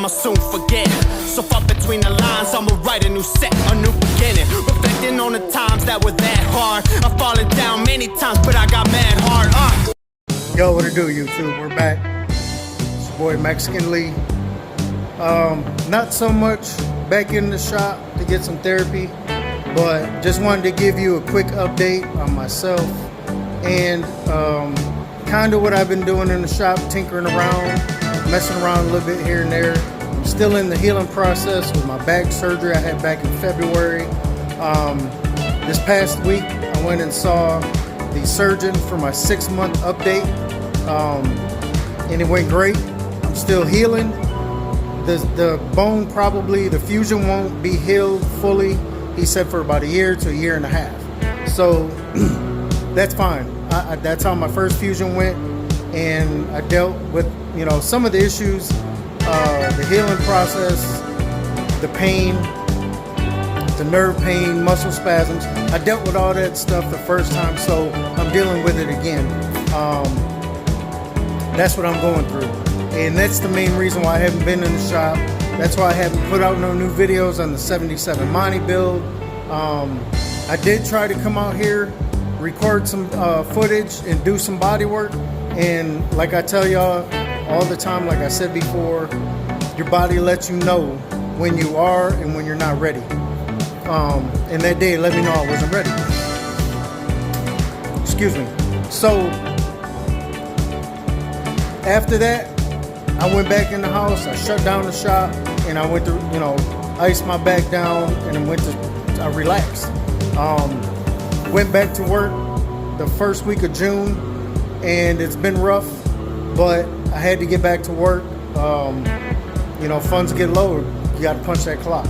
I'ma soon forget. So far between the lines, I'ma write a new set, a new beginning. Reflecting on the times that were that hard. I've fallen down many times, but I got mad hard. Yo, what it do, YouTube? We're back. It's your boy Mexican Lee. Not so much back in the shop to get some therapy, but just wanted to give you a quick update on myself and kind of what I've been doing in the shop, tinkering around, messing around a little bit here and there. I'm still in the healing process with my back surgery I had back in February. This past week, I went and saw the surgeon for my 6-month update, and it went great. I'm still healing. The bone, probably the fusion, won't be healed fully. He said for about a year to a year and a half. So that's fine. That's how my first fusion went, and I dealt with, you know, some of the issues, the healing process, the pain, the nerve pain, muscle spasms. I dealt with all that stuff the first time, so I'm dealing with it again. That's what I'm going through, and that's the main reason why I haven't been in the shop. That's why I haven't put out no new videos on the 77 Monte build. I did try to come out here, record some footage and do some body work, and like I tell y'all all the time, like I said before, your body lets you know when you are and when you're not ready. And that day let me know I wasn't ready. Excuse me. So after that, I went back in the house, I shut down the shop, and I went to, you know, ice my back down, and I relaxed. Went back to work the first week of June, and it's been rough, but I had to get back to work. You know, funds get low, you got to punch that clock.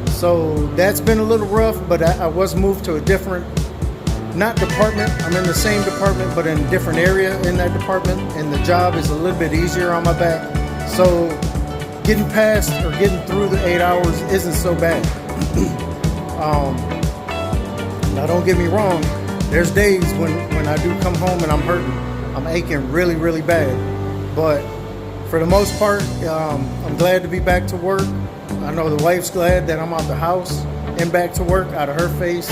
So that's been a little rough, but I was moved to a different, not department, I'm in the same department, but in a different area in that department, and the job is a little bit easier on my back. So getting past or getting through the 8 hours isn't so bad. Now don't get me wrong, there's days when I do come home and I'm hurting. I'm aching really, really bad. But for the most part, I'm glad to be back to work. I know the wife's glad that I'm out the house and back to work, out of her face.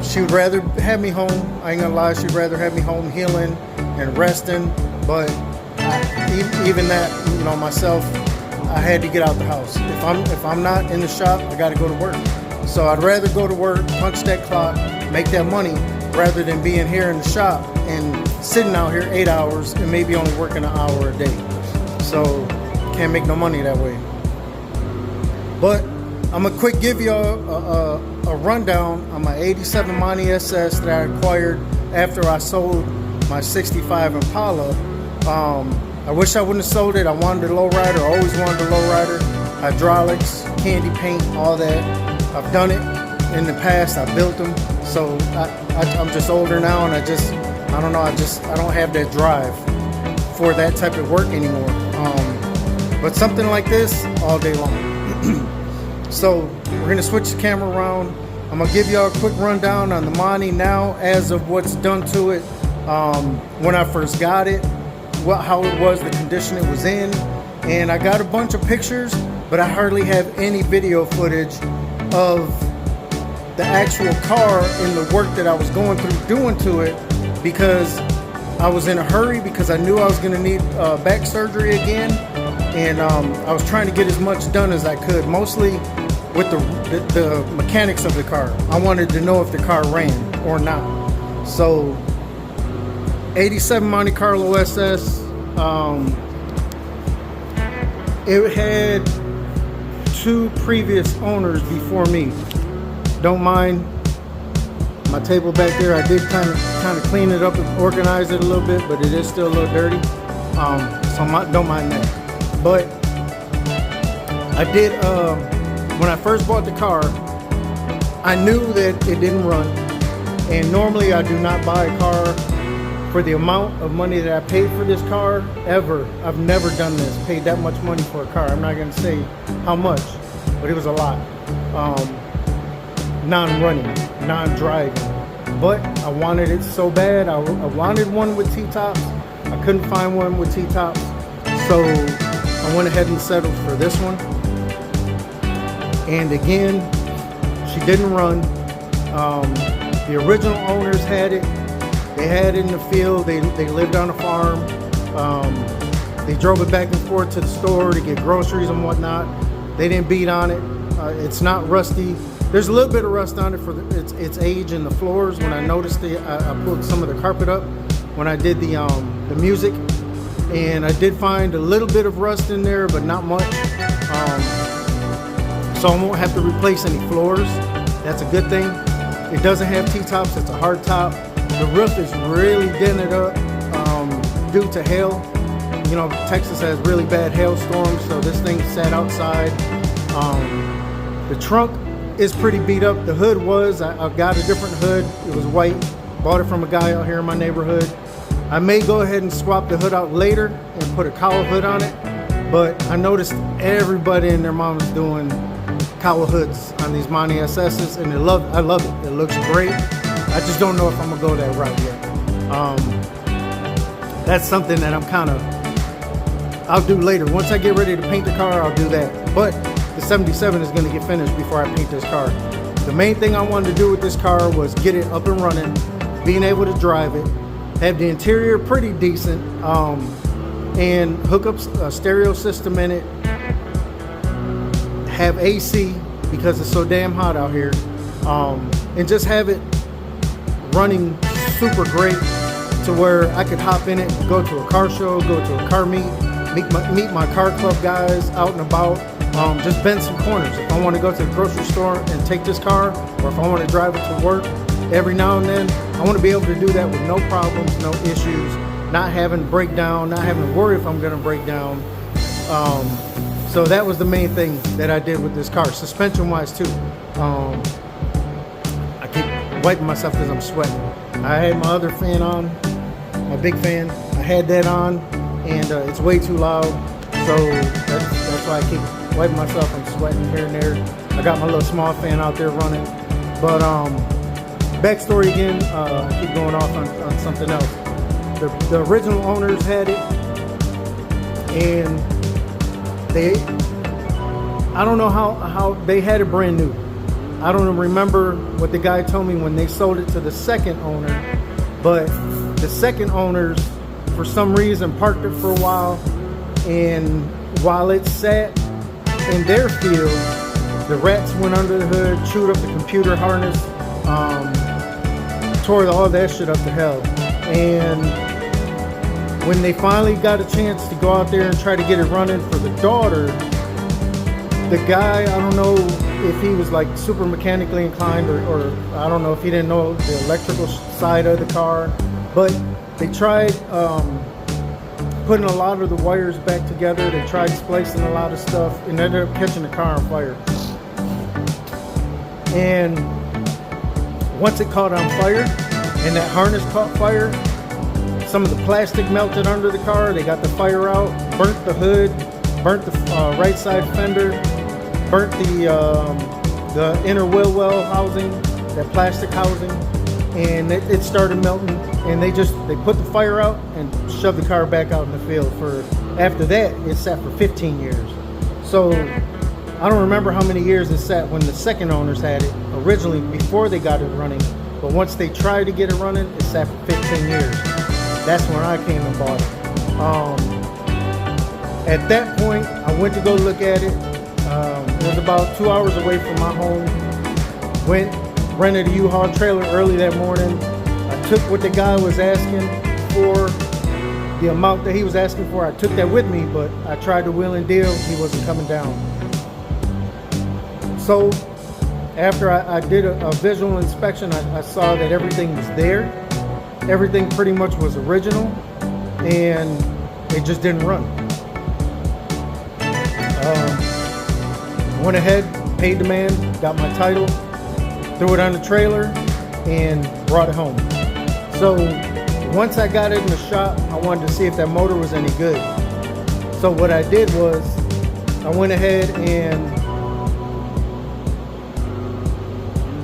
She would rather have me home. I ain't gonna lie, she'd rather have me home healing and resting. But even that, you know, myself, I had to get out the house. If I'm not in the shop, I gotta go to work. So I'd rather go to work, punch that clock, make that money, rather than being here in the shop and sitting out here 8 hours and maybe only working an hour a day. So can't make no money that way. But I'm gonna quick give you a rundown on my 87 Monte SS that I acquired after I sold my 65 Impala. I wish I wouldn't have sold it. I wanted a lowrider, always wanted a lowrider. Hydraulics, candy paint, all that. I've done it in the past, I built them. So I'm just older now, and I don't know, I don't have that drive for that type of work anymore. But something like this, all day long. So we're gonna switch the camera around. I'm gonna give y'all a quick rundown on the Monte now as of what's done to it. When I first got it, how it was, the condition it was in. And I got a bunch of pictures, but I hardly have any video footage of the actual car and the work that I was going through doing to it, because I was in a hurry, because I knew I was gonna need back surgery again. And I was trying to get as much done as I could, mostly with the mechanics of the car. I wanted to know if the car ran or not. So 87 Monte Carlo SS, it had 2 previous owners before me. Don't mind my table back there. I did kind of clean it up and organize it a little bit, but it is still a little dirty. So don't mind that. But I did, when I first bought the car, I knew that it didn't run. And normally I do not buy a car for the amount of money that I paid for this car, ever. I've never done this, paid that much money for a car. I'm not gonna say how much, but it was a lot. Non-running, non-driving. But I wanted it so bad. I wanted one with T-tops. I couldn't find one with T-tops. So I went ahead and settled for this one. And again, she didn't run. The original owners had it. They had it in the field. They lived on a farm. They drove it back and forth to the store to get groceries and whatnot. They didn't beat on it. It's not rusty. There's a little bit of rust on it for its age in the floors. When I noticed it, I pulled some of the carpet up when I did the music, and I did find a little bit of rust in there, but not much. So I won't have to replace any floors. That's a good thing. It doesn't have T-tops. It's a hard top. The roof is really dented up due to hail. You know, Texas has really bad hailstorms, so this thing sat outside. The trunk is pretty beat up. The hood was, I got a different hood. It was white. Bought it from a guy out here in my neighborhood. I may go ahead and swap the hood out later and put a cowl hood on it, but I noticed everybody and their mom is doing cowl hoods on these Monte SS's, and I love it. It looks great. I just don't know if I'm gonna go that route yet. That's something that I'll do later. Once I get ready to paint the car, I'll do that. But the 77 is gonna get finished before I paint this car. The main thing I wanted to do with this car was get it up and running, being able to drive it, have the interior pretty decent, and hook up a stereo system in it, have AC because it's so damn hot out here, and just have it running super great to where I could hop in it, go to a car show, go to a car meet my car club guys out and about, just bend some corners. If I want to go to the grocery store and take this car, or if I want to drive it to work every now and then, I want to be able to do that with no problems, no issues, not having to break down, not having to worry if I'm going to break down. So that was the main thing that I did with this car, suspension wise too. I keep wiping myself because I'm sweating. I had my other fan on, my big fan. I had that on, and it's way too loud, so that's why I keep wiping myself. I'm sweating here and there. I got my little small fan out there running. But backstory again, I keep going off on something else. The original owners had it, and I don't know how they had it brand new. I don't remember what the guy told me when they sold it to the second owner, but the second owners, for some reason, parked it for a while, and while it sat in their field, the rats went under the hood, chewed up the computer harness, tore all that shit up to hell. And when they finally got a chance to go out there and try to get it running for the daughter, the guy, I don't know if he was like super mechanically inclined, or I don't know if he didn't know the electrical side of the car, but they tried putting a lot of the wires back together. They tried splicing a lot of stuff and ended up catching the car on fire. And once it caught on fire and that harness caught fire, some of the plastic melted under the car. They got the fire out, burnt the hood, burnt the right side fender, burnt the inner wheel well housing, that plastic housing, and it started melting. And they put the fire out and shoved the car back out in the field. After that, it sat for 15 years. So I don't remember how many years it sat when the second owners had it originally, before they got it running. But once they tried to get it running, it sat for 15 years. That's when I came and bought it. At that point, I went to go look at it. It was about 2 hours away from my home. Rented a U-Haul trailer early that morning. I took what the guy was asking for, the amount that he was asking for. I took that with me, but I tried to wheel and deal. He wasn't coming down. So after I did a visual inspection, I saw that everything was there. Everything pretty much was original, and it just didn't run. Went ahead, paid the man, got my title, threw it on the trailer, and brought it home. So once I got it in the shop, I wanted to see if that motor was any good. So what I did was I went ahead and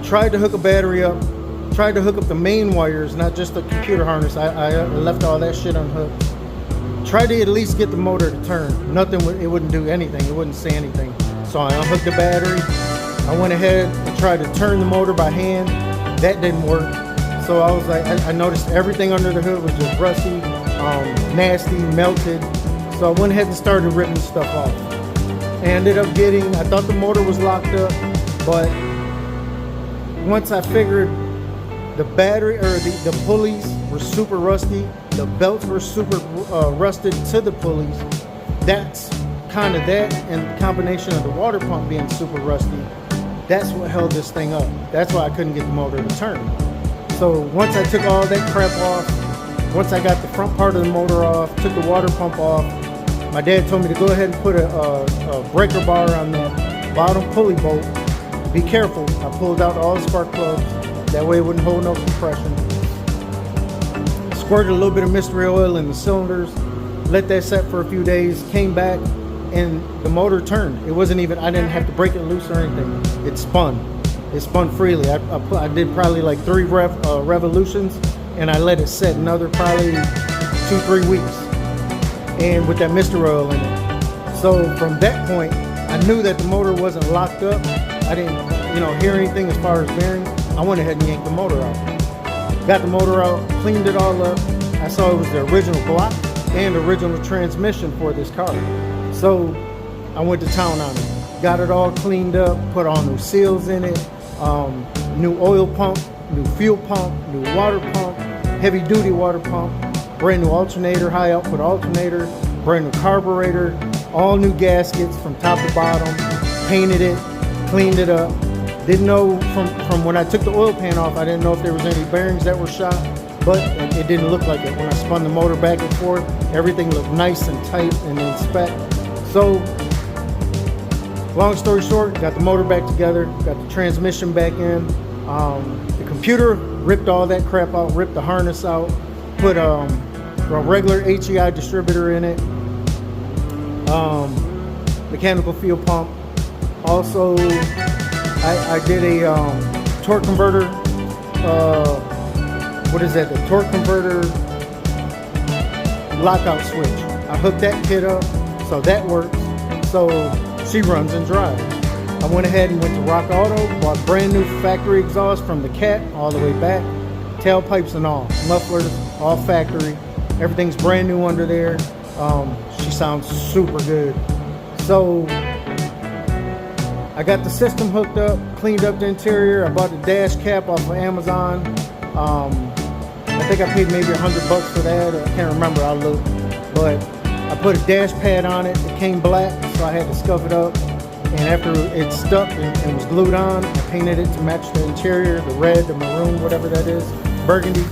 tried to hook a battery up, tried to hook up the main wires, not just the computer harness. I left all that shit unhooked. tried to at least get the motor to turn. Nothing, it wouldn't do anything. It wouldn't say anything. So I unhooked the battery. I went ahead and tried to turn the motor by hand. That didn't work. So I was like, I noticed everything under the hood was just rusty, nasty, melted. So I went ahead and started ripping stuff off. And ended up getting, I thought the motor was locked up, but once I figured the battery or the pulleys were super rusty, the belts were super rusted to the pulleys. That's kind of that, and the combination of the water pump being super rusty, that's what held this thing up. That's why I couldn't get the motor to turn. So once I took all that crap off, once I got the front part of the motor off, took the water pump off, my dad told me to go ahead and put a breaker bar on that bottom pulley bolt. Be careful. I pulled out all the spark plugs. That way it wouldn't hold no compression. Squirted a little bit of mystery oil in the cylinders. Let that set for a few days. Came back and the motor turned. It wasn't even, I didn't have to break it loose or anything. It spun. It spun freely. I did probably like 3 revolutions, and I let it set another probably 2-3 weeks. And with that mystery oil in it. So from that point, I knew that the motor wasn't locked up. I didn't, hear anything as far as bearings. I went ahead and yanked the motor out. Got the motor out, cleaned it all up. I saw it was the original block and original transmission for this car. So I went to town on it. Got it all cleaned up, put all new seals in it, new oil pump, new fuel pump, new water pump, heavy duty water pump, brand new alternator, high output alternator, brand new carburetor, all new gaskets from top to bottom, painted it, cleaned it up. Didn't know from when I took the oil pan off, I didn't know if there was any bearings that were shot, but it didn't look like it. When I spun the motor back and forth, everything looked nice and tight and in spec. So, long story short, got the motor back together, got the transmission back in. The computer, ripped all that crap out, ripped the harness out, put a regular HEI distributor in it, mechanical fuel pump. Also, I did a torque converter, the torque converter lockout switch. I hooked that kit up, so that works. So she runs and drives. I went ahead and went to Rock Auto, bought brand new factory exhaust from the Cat all the way back, tailpipes and all, mufflers, all factory. Everything's brand new under there. She sounds super good. So I got the system hooked up, cleaned up the interior. I bought the dash cap off of Amazon. I think I paid maybe $100 for that. I can't remember, I'll look. But I put a dash pad on it. It came black, so I had to scuff it up. And after it stuck and was glued on, I painted it to match the interior, the red, the maroon, whatever that is, burgundy.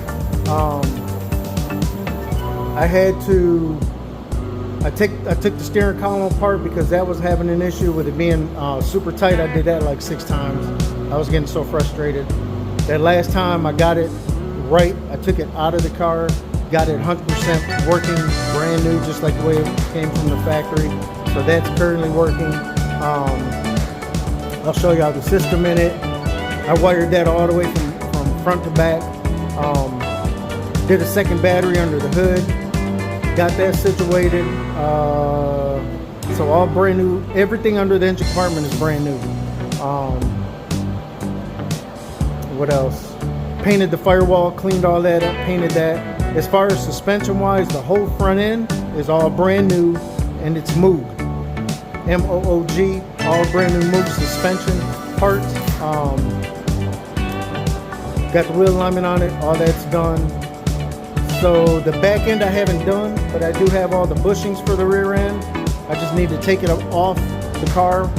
I took the steering column apart because that was having an issue with it being super tight. I did that like 6 times. I was getting so frustrated. That last time I got it right, I took it out of the car, got it 100% working, brand new, just like the way it came from the factory. So that's currently working. I'll show y'all the system in it. I wired that all the way from front to back. Did a second battery under the hood. Got that situated. So all brand new. Everything under the engine compartment is brand new. What else? Painted the firewall, cleaned all that up, painted that. As far as suspension wise, the whole front end is all brand new and it's Moog. M-O-O-G, all brand new Moog suspension parts. Got the wheel alignment on it, all that's done. So the back end I haven't done, but I do have all the bushings for the rear end. I just need to take it off the car.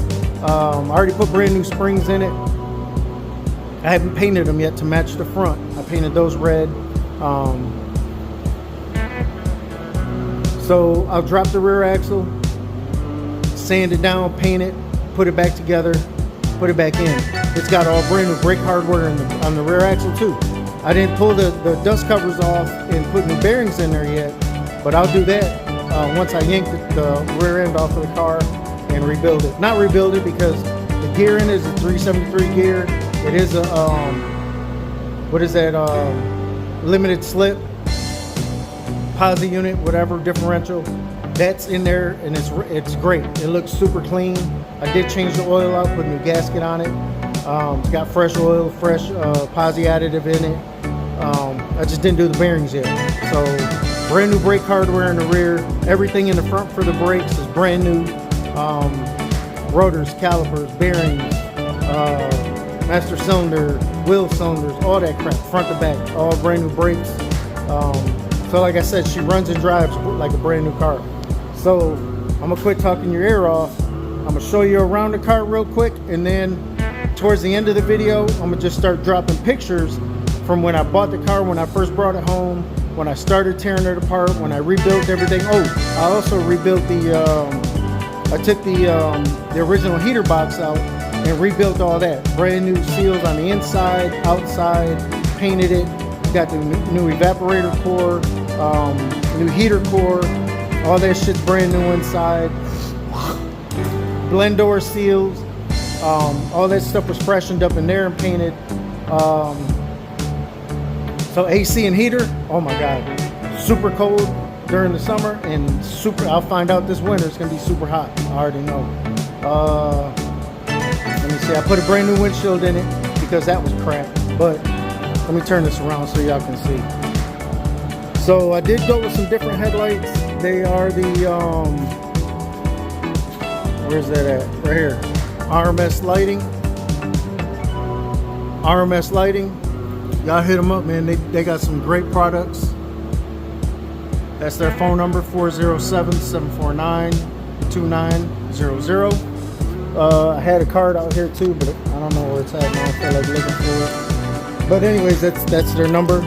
I already put brand new springs in it. I haven't painted them yet to match the front. I painted those red. So I'll drop the rear axle, sand it down, paint it, put it back together, put it back in. It's got all brand new brake hardware on the rear axle too. I didn't pull the dust covers off and put new bearings in there yet, but I'll do that once I yank the rear end off of the car and rebuild it. Not rebuild it because the gear in it is a 373 gear. It is a, limited slip posi unit, whatever differential, that's in there, and it's great. It looks super clean. I did change the oil out, put a new gasket on it. It's got fresh oil, fresh posi additive in it. I just didn't do the bearings yet. So brand new brake hardware in the rear. Everything in the front for the brakes is brand new. Rotors, calipers, bearings, master cylinder, wheel cylinders, all that crap, front to back, all brand new brakes. So like I said, she runs and drives like a brand new car. So I'm gonna quit talking your ear off. I'm gonna show you around the car real quick, and then towards the end of the video, I'm gonna just start dropping pictures from when I bought the car, when I first brought it home, when I started tearing it apart, when I rebuilt everything. Oh, I also rebuilt I took the original heater box out and rebuilt all that. Brand new seals on the inside, outside, painted it. Got the new evaporator core, new heater core. All that shit's brand new inside. Blend door seals. All that stuff was freshened up in there and painted. So AC and heater, oh my God, super cold during the summer, and I'll find out this winter it's gonna be super hot. I already know. Let me see, I put a brand new windshield in it because that was crap, but let me turn this around so y'all can see. So I did go with some different headlights. They are the, where's that at? Right here. RMS lighting. Y'all hit them up, man. They got some great products. That's their phone number, 407-749-2900. I had a card out here too, but I don't know where it's at now. I feel like looking for it. But anyways, that's their number.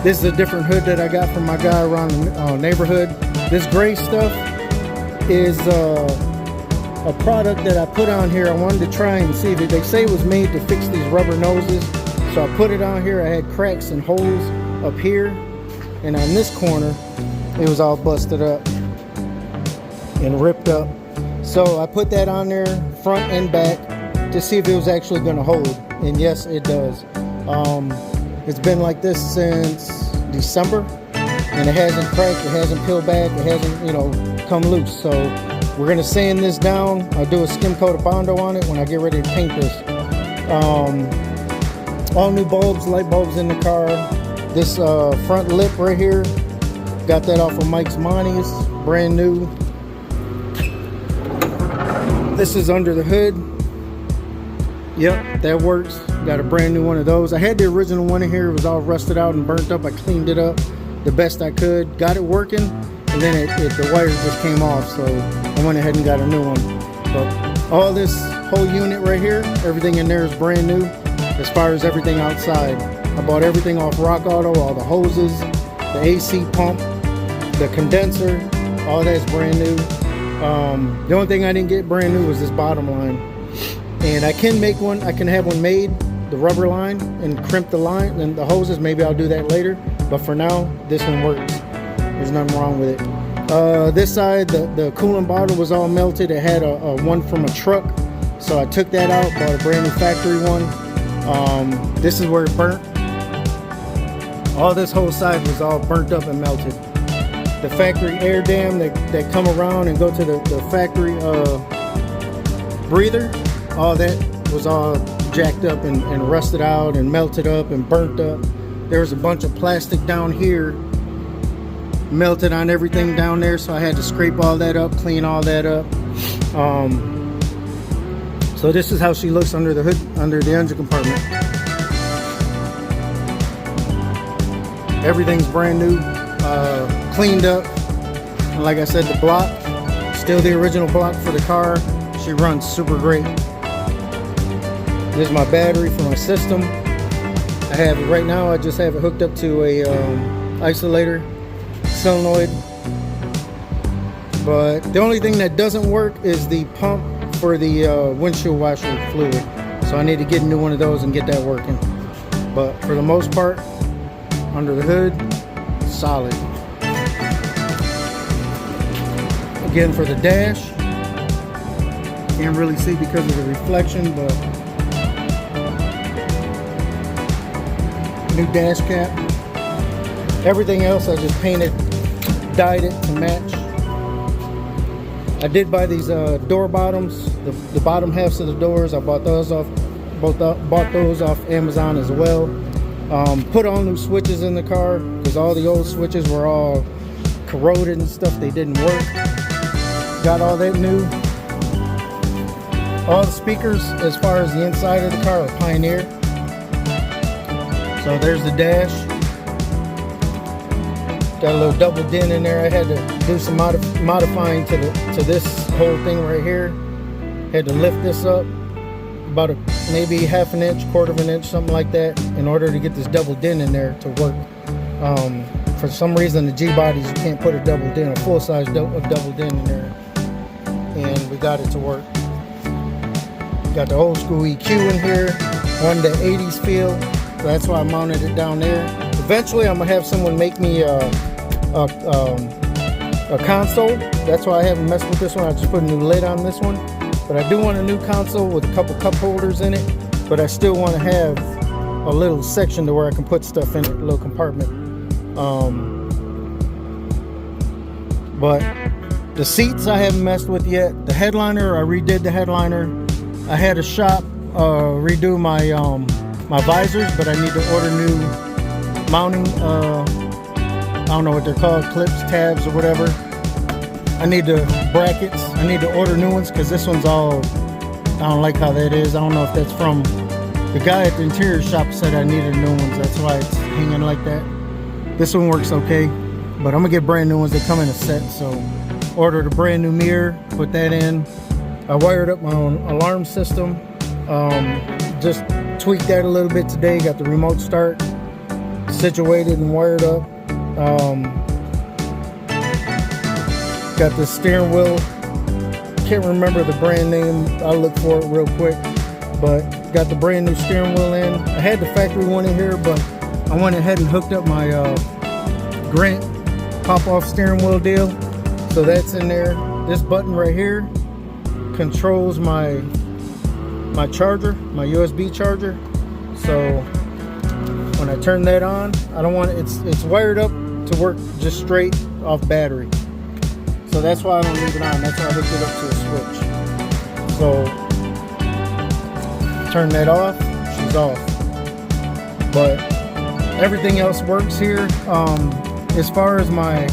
This is a different hood that I got from my guy around the neighborhood. This gray stuff is a product that I put on here. I wanted to try and see that they say it was made to fix these rubber noses. So I put it on here. I had cracks and holes up here, and on this corner it was all busted up and ripped up. So I put that on there front and back to see if it was actually going to hold, and yes, it does. It's been like this since December, and it hasn't cracked, it hasn't peeled back, it hasn't, come loose. So we're going to sand this down. I'll do a skim coat of Bondo on it when I get ready to paint this. All new bulbs, light bulbs in the car. This front lip right here, got that off of Mike's Monty's, brand new. This is under the hood. Yep, that works. Got a brand new one of those. I had the original one in here. It was all rusted out and burnt up. I cleaned it up the best I could. Got it working, and then the wires just came off, so I went ahead and got a new one. But all this whole unit right here, everything in there is brand new. As far as everything outside, I bought everything off Rock Auto, all the hoses, the AC pump, the condenser, all that's brand new. The only thing I didn't get brand new was this bottom line. And I can make one, I can have one made, the rubber line, and crimp the line and the hoses. Maybe I'll do that later, but for now, this one works. There's nothing wrong with it. This side, the coolant bottle was all melted. It had a one from a truck, so I took that out, bought a brand new factory one. This is where it burnt. All this whole side was all burnt up and melted. The factory air dam that come around and go to the factory breather, all that was all jacked up and rusted out and melted up and burnt up. There was a bunch of plastic down here, melted on everything down there, so I had to scrape all that up, clean all that up. So this is how she looks under the hood, under the engine compartment. Everything's brand new, cleaned up. And like I said, the block, still the original block for the car. She runs super great. This is my battery for my system. I have it right now. I just have it hooked up to a isolator solenoid. But the only thing that doesn't work is the pump for the windshield washer fluid. So I need to get a new one of those and get that working. But for the most part, under the hood, solid. Again, for the dash, can't really see because of the reflection, but new dash cap. Everything else I just painted, dyed it to match. I did buy these door bottoms, the bottom halves of the doors. I bought those off Amazon as well. Put all new switches in the car because all the old switches were all corroded and stuff. They didn't work. Got all that new. All the speakers as far as the inside of the car are Pioneer. So there's the dash. Got a little double dent in there. I had to do some modifying to this whole thing right here. Had to lift this up about maybe half an inch, quarter of an inch, something like that, in order to get this double dent in there to work. For some reason, the G-bodies, you can't put a double dent, a full-size double dent in there, and we got it to work. Got the old school EQ in here, wanted the 80s feel, so that's why I mounted it down there. Eventually, I'm gonna have someone make me a console. That's why I haven't messed with this one. I just put a new lid on this one. But I do want a new console with a couple cup holders in it. But I still want to have a little section to where I can put stuff in it, a little compartment. But the seats I haven't messed with yet. The headliner, I redid the headliner. I had a shop redo my my visors, but I need to order new mounting. I don't know what they're called, clips, tabs, or whatever. I need the brackets. I need to order new ones because this one's all, I don't like how that is. I don't know if that's from the guy at the interior shop said I needed new ones. That's why it's hanging like that. This one works okay, but I'm gonna get brand new ones that come in a set. So ordered a brand new mirror, put that in. I wired up my own alarm system. Just tweaked that a little bit today. Got the remote start situated and wired up. Got the steering wheel. Can't remember the brand name. I'll look for it real quick. But got the brand new steering wheel in. I had the factory one in here, but I went ahead and hooked up my Grant pop-off steering wheel deal. So that's in there. This button right here controls my charger, my USB charger. So when I turn that on, I don't want it, it's wired up to work just straight off battery. So that's why I don't leave it on. That's why I hooked it up to a switch. So turn that off, she's off. But everything else works here. As far as my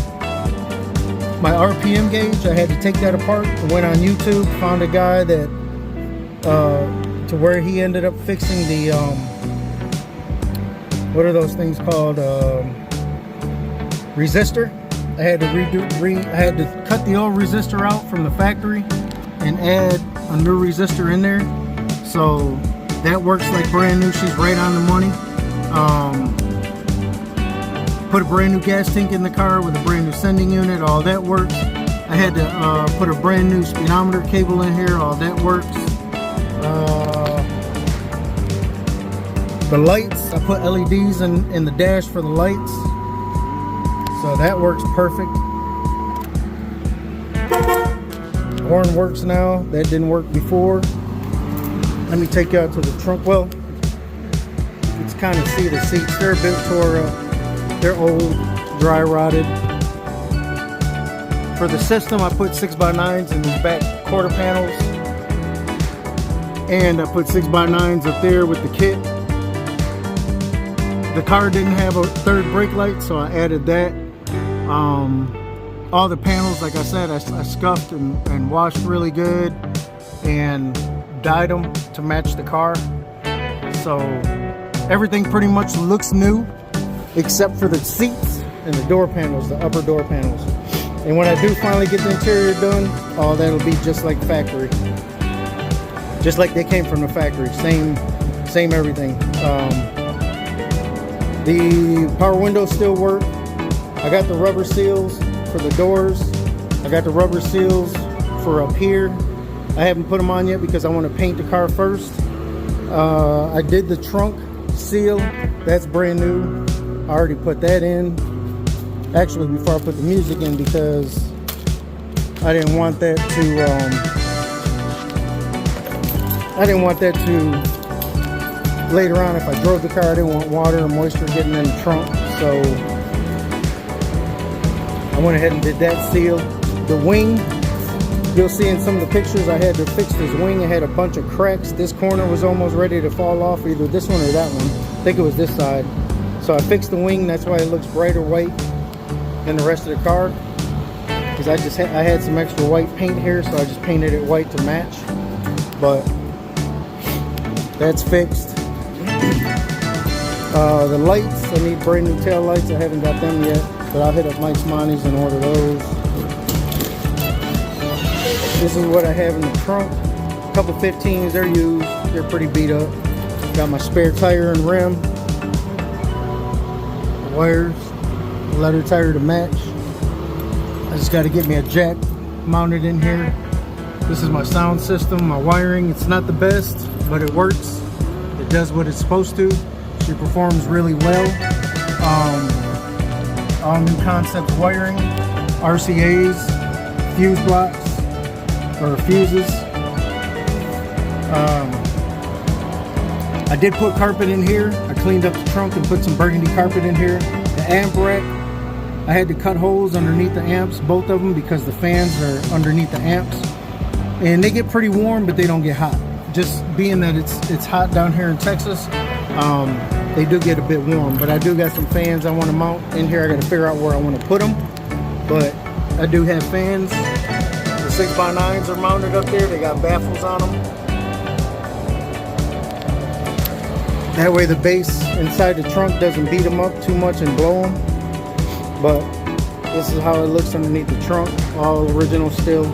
RPM gauge, I had to take that apart. I went on YouTube, found a guy that to where he ended up fixing the what are those things called, resistor. I had to I had to cut the old resistor out from the factory and add a new resistor in there. So that works like brand new. She's right on the money. Put a brand new gas tank in the car with a brand new sending unit. All that works. I had to put a brand new speedometer cable in here. All that works. The lights, I put LEDs in the dash for the lights. So that works perfect. Horn works now. That didn't work before. Let me take you out to the trunk. Well, you can kind of see the seats. They're a bit tore up. They're old, dry rotted. For the system, I put 6x9s in these back quarter panels. And I put 6x9s up there with the kit. The car didn't have a third brake light, so I added that. All the panels, like I said, I scuffed and washed really good and dyed them to match the car. So everything pretty much looks new except for the seats and the door panels, the upper door panels. And when I do finally get the interior done, oh, that'll be just like factory. Just like they came from the factory, same everything. The power windows still work. I got the rubber seals for the doors. I got the rubber seals for up here. I haven't put them on yet because I want to paint the car first. I did the trunk seal. That's brand new. I already put that in. Actually, before I put the music in, because I didn't want that to later on, if I drove the car, I didn't want water or moisture getting in the trunk. So went ahead and did that seal. The wing, you'll see in some of the pictures, I had to fix this wing. It had a bunch of cracks. This corner was almost ready to fall off, either this one or that one. I think it was this side. So I fixed the wing. That's why it looks brighter white than the rest of the car. Because I had some extra white paint here, so I just painted it white to match. But that's fixed. The lights, I need brand new tail lights. I haven't got them yet, but I'll hit up Mike's Monty's and order those. This is what I have in the trunk. A couple 15s, they're used. They're pretty beat up. Got my spare tire and rim. Wires, leather tire to match. I just got to get me a jack mounted in here. This is my sound system, my wiring. It's not the best, but it works. It does what it's supposed to. She performs really well. All new concept wiring, RCAs, fuse blocks, or fuses. I did put carpet in here. I cleaned up the trunk and put some burgundy carpet in here. The amp rack, I had to cut holes underneath the amps, both of them, because the fans are underneath the amps. And they get pretty warm, but they don't get hot. Just being that it's hot down here in Texas, they do get a bit warm. But I do got some fans I want to mount in here. I got to figure out where I want to put them. But I do have fans. The 6x9s are mounted up there. They got baffles on them. That way the bass inside the trunk doesn't beat them up too much and blow them. But this is how it looks underneath the trunk. All original still.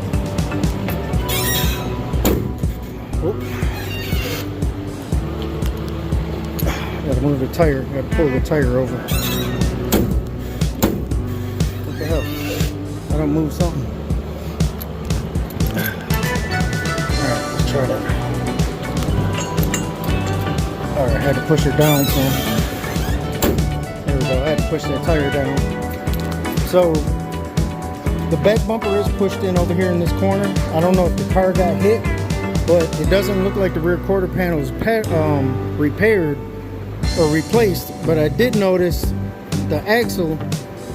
Gotta move the tire. Gotta pull the tire over. What the hell? I don't move something. Alright, let's try that. Alright, I had to push it down some. There we go. I had to push that tire down. So the back bumper is pushed in over here in this corner. I don't know if the car got hit, but it doesn't look like the rear quarter panel is repaired or replaced. But I did notice the axle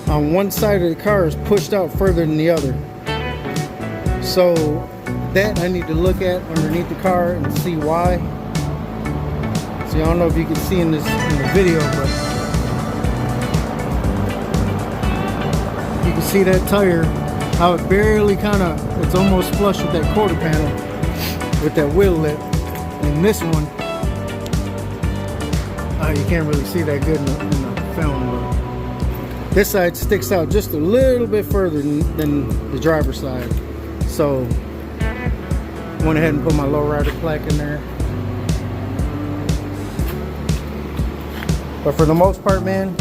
on one side of the car is pushed out further than the other. So that I need to look at underneath the car and see why. See, I don't know if you can see in the video, but you can see that tire, how it barely it's almost flush with that quarter panel, with that wheel lip. And this one, you can't really see that good in the film, but this side sticks out just a little bit further than the driver's side. So went ahead and put my lowrider plaque in there. But for the most part, man,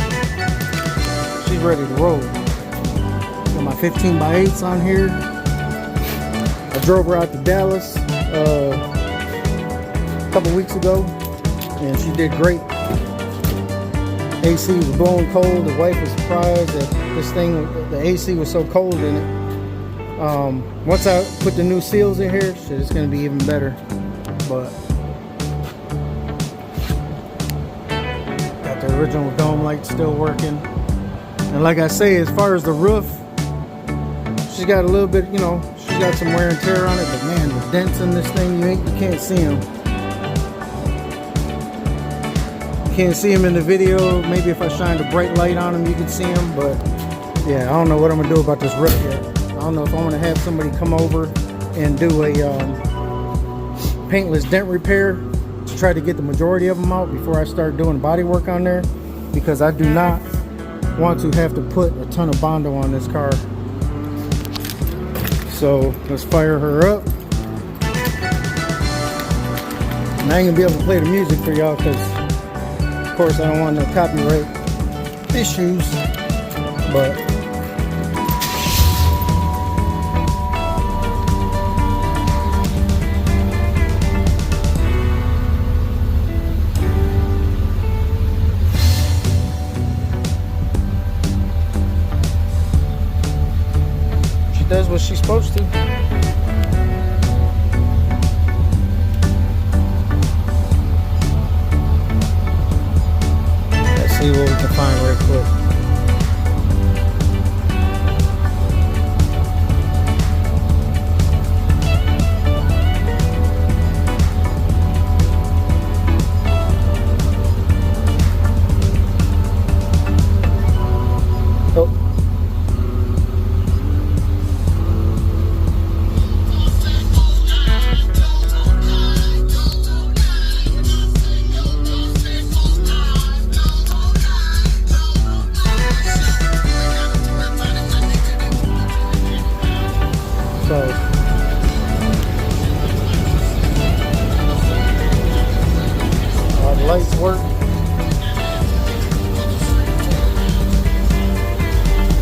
she's ready to roll. Got my 15x8s on here. I drove her out to Dallas a couple weeks ago, and she did great. AC was blowing cold. The wife was surprised that the AC was so cold in it. Once I put the new seals in here, shit, it's gonna be even better. But got the original dome light still working. And like I say, as far as the roof, she's got a little bit, she's got some wear and tear on it, but man, the dents in this thing, you can't see them. You can't see them in the video. Maybe if I shined a bright light on them, you could see them, but yeah, I don't know what I'm gonna do about this roof yet. I don't know if I want to have somebody come over and do a paintless dent repair to try to get the majority of them out before I start doing body work on there, because I do not want to have to put a ton of Bondo on this car. So let's fire her up. And I ain't gonna be able to play the music for y'all because of course I don't want no copyright issues, but does what she's supposed to. Let's see what we can find real quick.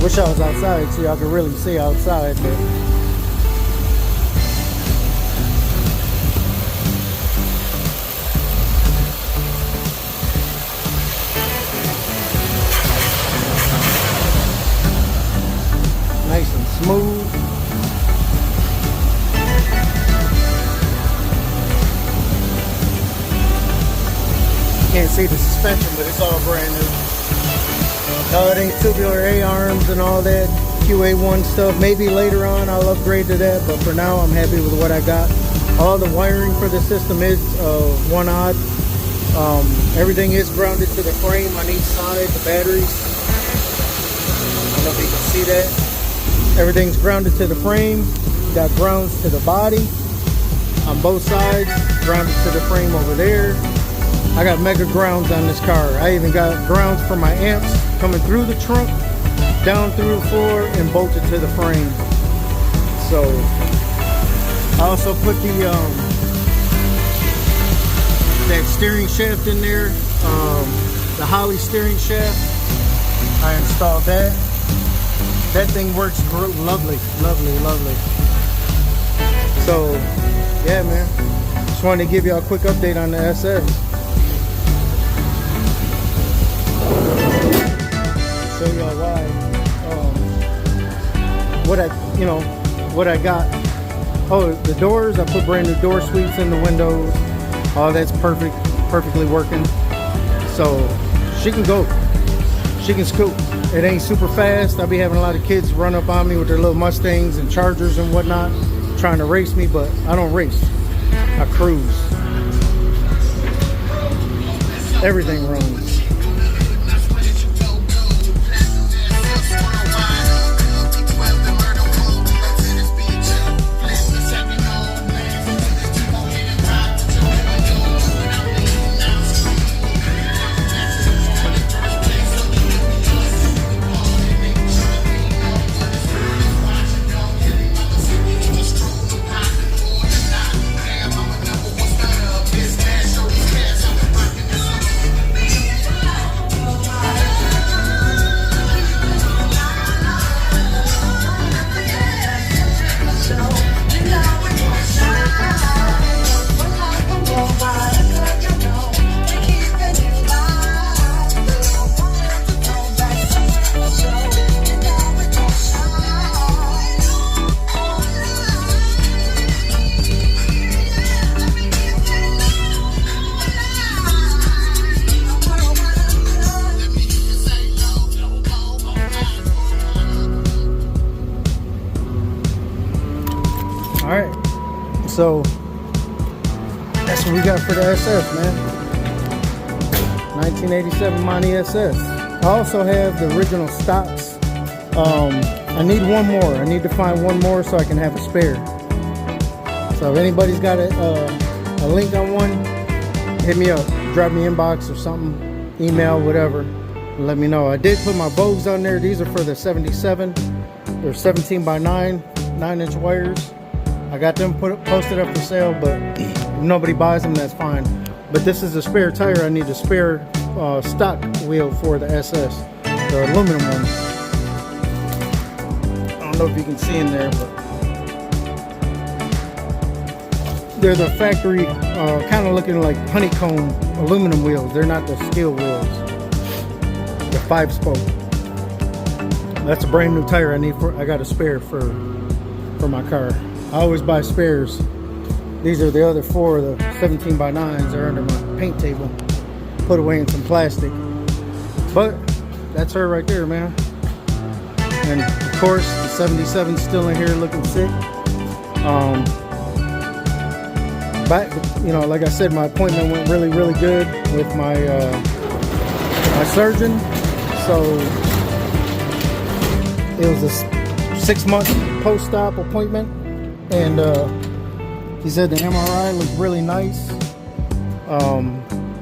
Wish I was outside so y'all could really see outside, but nice and smooth. Can't see the suspension, but it's all brand new. It ain't tubular A-arms and all that QA1 stuff. Maybe later on I'll upgrade to that, but for now I'm happy with what I got. All the wiring for the system is 1-odd. Everything is grounded to the frame on each side, the batteries. I don't know if you can see that. Everything's grounded to the frame. Got grounds to the body on both sides, grounded to the frame over there. I got mega grounds on this car. I even got grounds for my amps coming through the trunk, down through the floor, and bolted to the frame. So I also put that steering shaft in there, the Holly steering shaft. I installed that. That thing works lovely, lovely, lovely. So yeah, man, just wanted to give y'all a quick update on the SS. Show y'all why, what I got. Oh, the doors, I put brand new door sweeps in the windows. All that's perfectly working. So she can go, she can scoot. It ain't super fast. I'll be having a lot of kids run up on me with their little Mustangs and Chargers and whatnot, trying to race me, but I don't race, I cruise. Everything runs. Alright, so that's what we got for the SS, man. 1987 Monte SS. I also have the original stocks. I need one more. I need to find one more so I can have a spare. So if anybody's got a link on one, hit me up. Drop me inbox or something, email, whatever. Let me know. I did put my Vogues on there. These are for the 77. They're 17 by 9, 9-inch wires. I got them posted up for sale, but if nobody buys them, that's fine. But this is a spare tire. I need a spare stock wheel for the SS, the aluminum one. I don't know if you can see in there, but they're the factory, kind of looking like honeycomb aluminum wheels. They're not the steel wheels. The 5-spoke. That's a brand new tire I need I got a spare for my car. I always buy spares. These are the other 4, the 17 by 9s. They're under my paint table. Put away in some plastic. But that's her right there, man. And of course, the 77 still in here looking sick. But you know, like I said, my appointment went really, really good with my my surgeon. So it was a 6-month post-op appointment. And he said the MRI looked really nice.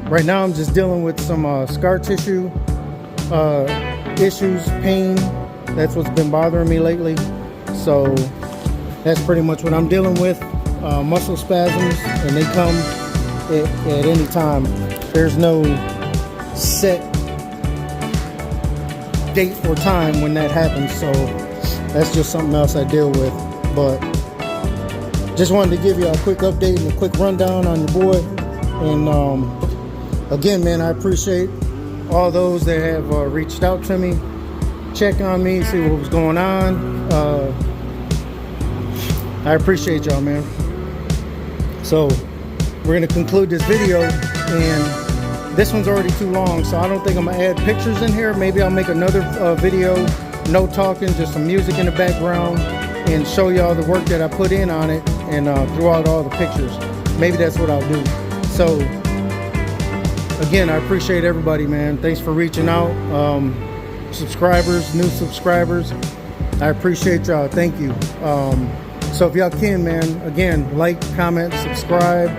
Right now I'm just dealing with some scar tissue issues, pain. That's what's been bothering me lately. So that's pretty much what I'm dealing with. Muscle spasms, and they come at any time. There's no set date or time when that happens. So that's just something else I deal with. But just wanted to give you a quick update and a quick rundown on your boy. And again, man, I appreciate all those that have reached out to me, check on me, see what was going on. I appreciate y'all, man. So we're gonna conclude this video, and this one's already too long, so I don't think I'm gonna add pictures in here. Maybe I'll make another video, no talking, just some music in the background, and show y'all the work that I put in on it, and throw out all the pictures. Maybe that's what I'll do. So again, I appreciate everybody, man. Thanks for reaching out. Subscribers, new subscribers, I appreciate y'all. Thank you. So if y'all can, man, again, like, comment, subscribe,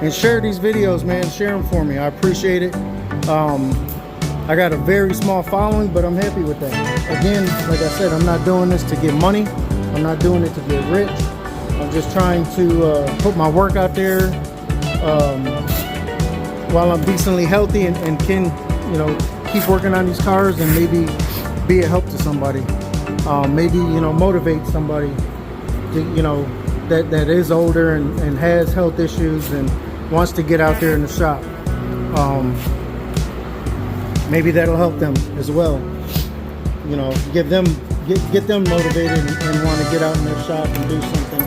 and share these videos, man. Share them for me. I appreciate it. I got a very small following, but I'm happy with that. Again, like I said, I'm not doing this to get money. I'm not doing it to get rich. I'm just trying to put my work out there while I'm decently healthy and can, you know, keep working on these cars and maybe be a help to somebody. Maybe, you know, motivate somebody to, you know, that is older and has health issues and wants to get out there in the shop. Maybe that'll help them as well. You know, get them motivated and want to get out in their shop and do something.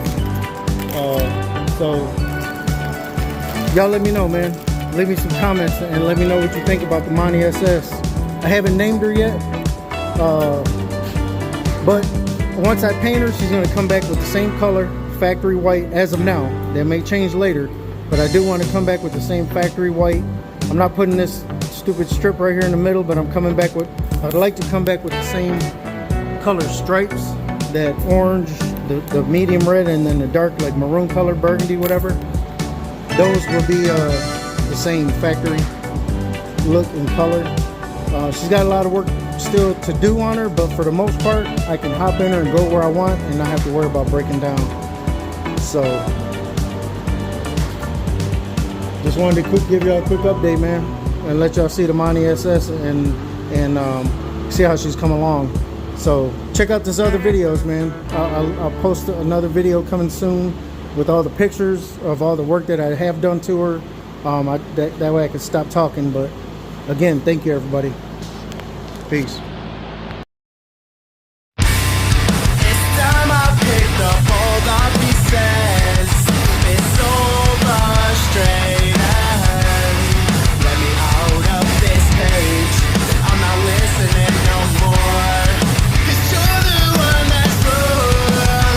So y'all let me know, man. Leave me some comments and let me know what you think about the Monte SS. I haven't named her yet, but once I paint her, she's going to come back with the same color, factory white, as of now. That may change later, but I do want to come back with the same factory white. I'm not putting this stupid strip right here in the middle, but I'm coming back with, I'd like to come back with the same color stripes, that orange, the medium red, and then the dark, like maroon color, burgundy, whatever. Those will be the same factory look and color. She's got a lot of work still to do on her, but for the most part, I can hop in her and go where I want and not have to worry about breaking down. So just wanted to give y'all a quick update, man, and let y'all see the Monte SS and see how she's come along. So check out this other videos, man. I'll post another video coming soon with all the pictures of all the work that I have done to her. That way I can stop talking. But again, thank you, everybody. Peace. It's time I picked up all the pieces. It's so frustrating. Let me out of this cage. I'm not listening no more. 'Cause you're the one that's wrong,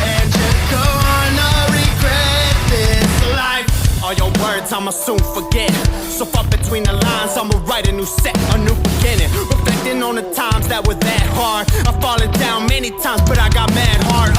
and you're gonna regret this life. All your words I'ma soon forget. So far between the lines, I'ma write a new set, a new beginning. Reflecting on the times that were that hard. I've fallen down many times, but I got mad hard.